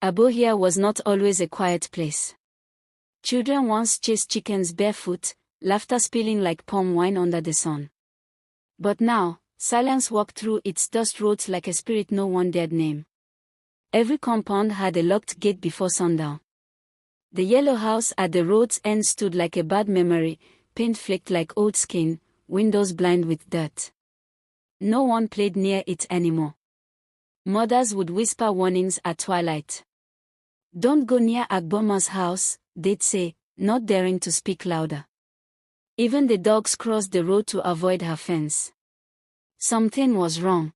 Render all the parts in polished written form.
Obohia was not always a quiet place. Children once chased chickens barefoot, laughter spilling like palm wine under the sun. But now, silence walked through its dust roads like a spirit no one dared name. Every compound had a locked gate before sundown. The yellow house at the road's end stood like a bad memory, paint flecked like old skin, windows blind with dirt. No one played near it anymore. Mothers would whisper warnings at twilight. "Don't go near Agbonma's house," they'd say, not daring to speak louder. Even the dogs crossed the road to avoid her fence. Something was wrong.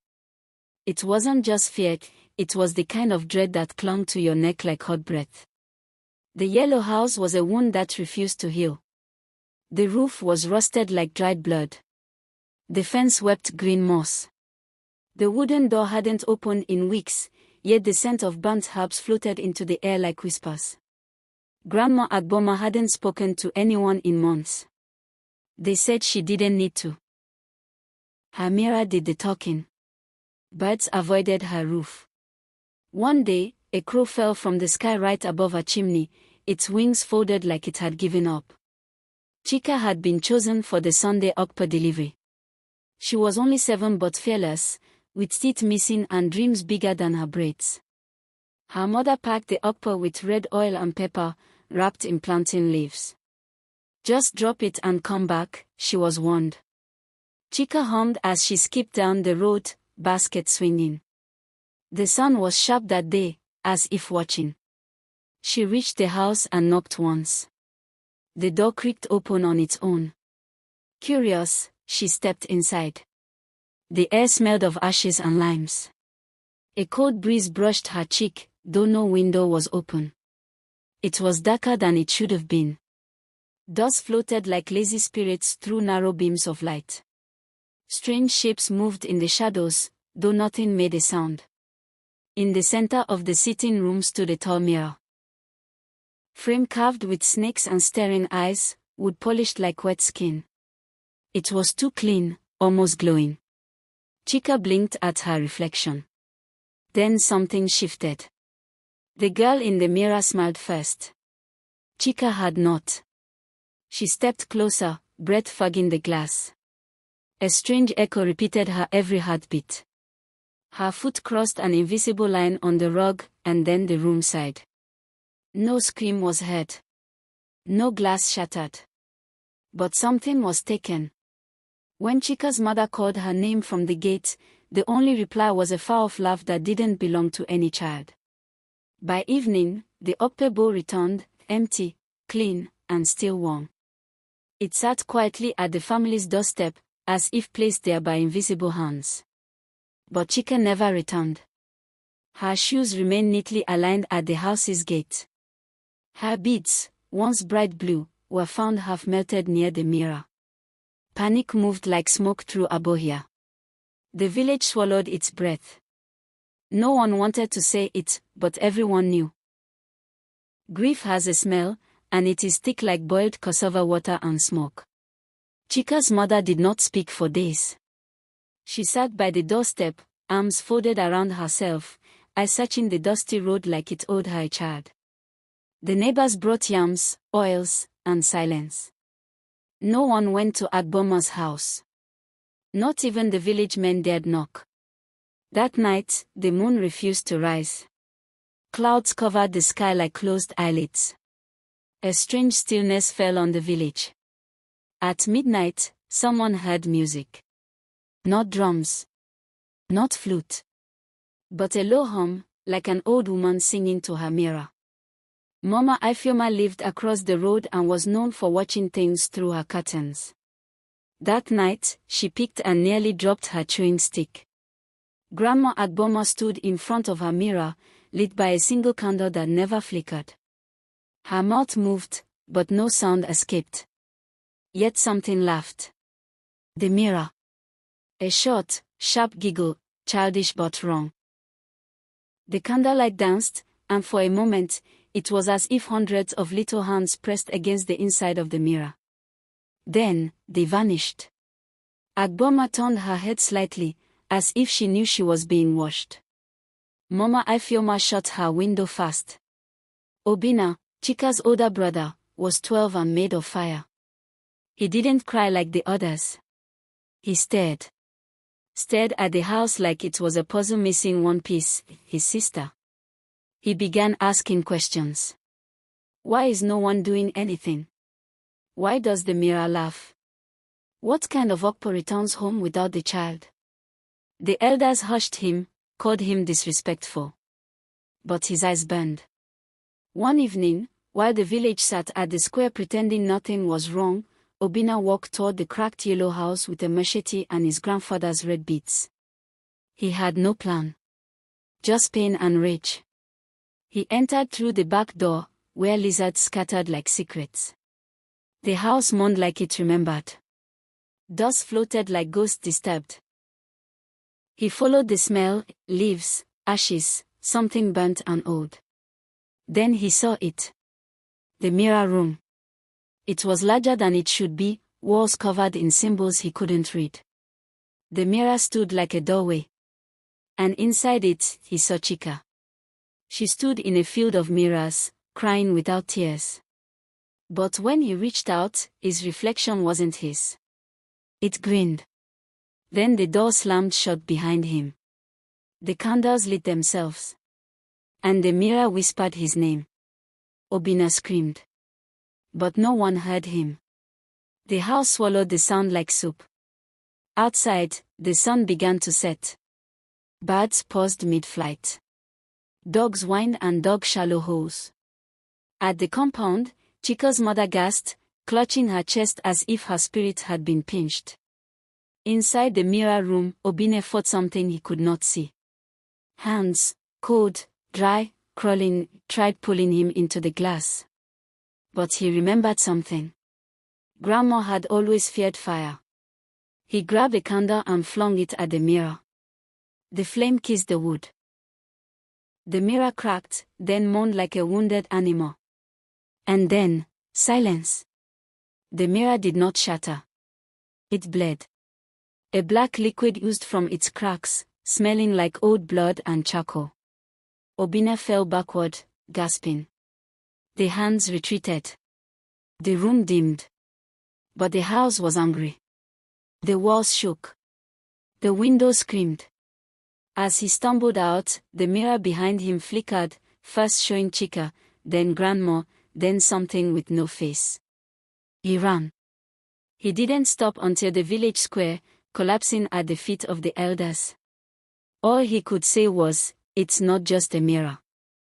It wasn't just fear, it was the kind of dread that clung to your neck like hot breath. The yellow house was a wound that refused to heal. The roof was rusted like dried blood. The fence wept green moss. The wooden door hadn't opened in weeks, yet the scent of burnt herbs floated into the air like whispers. Grandma Agbonma hadn't spoken to anyone in months. They said she didn't need to. Her mirror did the talking. Birds avoided her roof. One day, a crow fell from the sky right above her chimney, its wings folded like it had given up. Chika had been chosen for the Sunday okpa delivery. She was only 7 but fearless, with teeth missing and dreams bigger than her braids. Her mother packed the okpa with red oil and pepper, wrapped in plantain leaves. "Just drop it and come back," she was warned. Chika hummed as she skipped down the road, basket swinging. The sun was sharp that day, as if watching. She reached the house and knocked once. The door creaked open on its own. Curious, she stepped inside. The air smelled of ashes and limes. A cold breeze brushed her cheek, though no window was open. It was darker than it should have been. Dust floated like lazy spirits through narrow beams of light. Strange shapes moved in the shadows, though nothing made a sound. In the center of the sitting room stood a tall mirror. Frame carved with snakes and staring eyes, wood polished like wet skin. It was too clean, almost glowing. Chika blinked at her reflection. Then something shifted. The girl in the mirror smiled first. Chika had not. She stepped closer, breath fogging the glass. A strange echo repeated her every heartbeat. Her foot crossed an invisible line on the rug, and then the room sighed. No scream was heard. No glass shattered. But something was taken. When Chika's mother called her name from the gate, the only reply was a far-off laugh that didn't belong to any child. By evening, the okpa bowl returned, empty, clean, and still warm. It sat quietly at the family's doorstep, as if placed there by invisible hands. But Chika never returned. Her shoes remained neatly aligned at the house's gate. Her beads, once bright blue, were found half melted near the mirror. Panic moved like smoke through obohia. The village swallowed its breath. No one wanted to say it, but everyone knew. Grief has a smell, and it is thick like boiled cassava water and smoke. Chika's mother did not speak for days. She sat by the doorstep, arms folded around herself, eyes searching the dusty road like it owed her a child. The neighbors brought yams, oils, and silence. No one went to Agbonma's house. Not even the village men dared knock. That night, the moon refused to rise. Clouds covered the sky like closed eyelids. A strange stillness fell on the village. At midnight, someone heard music. Not drums. Not flute. But a low hum, like an old woman singing to her mirror. Mama Agbonma lived across the road and was known for watching things through her curtains. That night, she picked and nearly dropped her chewing stick. Grandma Agbonma stood in front of her mirror, lit by a single candle that never flickered. Her mouth moved, but no sound escaped. Yet something laughed. The mirror. A short, sharp giggle, childish but wrong. The candlelight danced, and for a moment, it was as if hundreds of little hands pressed against the inside of the mirror. Then, they vanished. Agbonma turned her head slightly, as if she knew she was being watched. Mama Agbonma shut her window fast. Obina, Chika's older brother, was 12 and made of fire. He didn't cry like the others. He stared at the house like it was a puzzle missing one piece, his sister. He began asking questions. Why is no one doing anything? Why does the mirror laugh? What kind of Okpo returns home without the child? The elders hushed him, called him disrespectful. But his eyes burned. One evening, while the village sat at the square pretending nothing was wrong, Obina walked toward the cracked yellow house with a machete and his grandfather's red beads. He had no plan. Just pain and rage. He entered through the back door, where lizards scattered like secrets. The house moaned like it remembered. Dust floated like ghosts disturbed. He followed the smell, leaves, ashes, something burnt and old. Then he saw it. The mirror room. It was larger than it should be, walls covered in symbols he couldn't read. The mirror stood like a doorway. And inside it, he saw Chika. She stood in a field of mirrors, crying without tears. But when he reached out, his reflection wasn't his. It grinned. Then the door slammed shut behind him. The candles lit themselves. And the mirror whispered his name. Obina screamed. But no one heard him. The house swallowed the sound like soup. Outside, the sun began to set. Birds paused mid-flight. Dogs whined and dug shallow holes. At the compound, Chika's mother gasped, clutching her chest as if her spirit had been pinched. Inside the mirror room, Obina fought something he could not see. Hands, cold, dry, crawling, tried pulling him into the glass. But he remembered something. Grandma had always feared fire. He grabbed a candle and flung it at the mirror. The flame kissed the wood. The mirror cracked, then moaned like a wounded animal. And then, silence. The mirror did not shatter. It bled. A black liquid oozed from its cracks, smelling like old blood and charcoal. Obina fell backward, gasping. The hands retreated. The room dimmed. But the house was angry. The walls shook. The windows screamed. As he stumbled out, the mirror behind him flickered, first showing Chika, then Grandma, then something with no face. He ran. He didn't stop until the village square, collapsing at the feet of the elders. All he could say was, "It's not just a mirror.